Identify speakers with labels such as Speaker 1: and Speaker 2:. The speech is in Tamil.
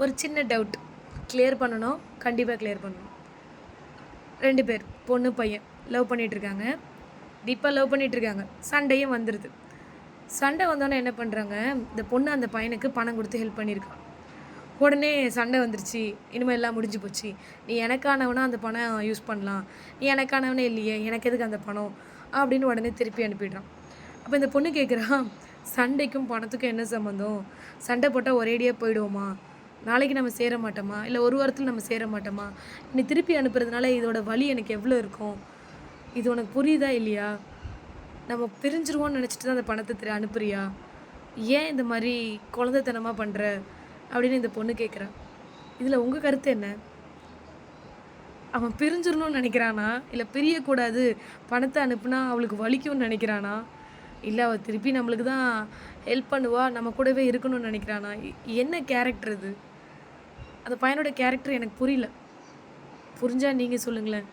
Speaker 1: ஒரு சின்ன டவுட் கிளியர் பண்ணணும். கண்டிப்பாக கிளியர் பண்ணணும். 2 பேர் பொண்ணு, பையன் லவ் பண்ணிகிட்ருக்காங்க. டீப்பாக லவ் பண்ணிகிட்ருக்காங்க. சண்டையும் வந்துடுது. சண்டை வந்தோடனே என்ன பண்ணுறாங்க, இந்த பொண்ணு அந்த பையனுக்கு பணம் கொடுத்து ஹெல்ப் பண்ணியிருக்கா. உடனே சண்டை வந்துருச்சு. இனிமேல் எல்லாம் முடிஞ்சு போச்சு. நீ எனக்கானவனா அந்த பணம் யூஸ் பண்ணலாம். நீ எனக்கானவனே இல்லையே, எனக்கு எதுக்கு அந்த பணம் அப்படின்னு உடனே திருப்பி அனுப்பிடுறான். அப்போ இந்த பொண்ணு கேட்குறா, சண்டைக்கும் பணத்துக்கும் என்ன சம்மந்தம்? சண்டை போட்டால் ஒரேடியாக போயிடுவோமா? நாளைக்கு நம்ம சேர மாட்டோமா? இல்லை ஒரு வாரத்தில் நம்ம சேர மாட்டோமா? நீ திருப்பி அனுப்புறதுனால இதோட வலி எனக்கு எவ்வளோ இருக்கும்? இது உனக்கு புரியுதா இல்லையா? நம்ம பிரிஞ்சிருவோன்னு நினச்சிட்டு தான் அந்த பணத்தை அனுப்புறியா? ஏன் இந்த மாதிரி குழந்தைத்தனமாக பண்ணுற அப்படின்னு இந்த பொண்ணு கேட்குறா. இதில் உங்கள் கருத்து என்ன? அவன் பிரிஞ்சிடணும்னு நினைக்கிறானா, இல்லை பிரியக்கூடாது பணத்தை அனுப்புனா அவளுக்கு வலிக்கும்னு நினைக்கிறானா, இல்லை அவள் திருப்பி நம்மளுக்கு தான் ஹெல்ப் பண்ணுவா, நம்ம கூடவே இருக்கணும்னு நினைக்கிறானா? என்ன கேரக்டர் இது? அந்த பையனோட கேரக்டர் எனக்கு புரியல. புரிஞ்சால் நீங்கள் சொல்லுங்களேன்.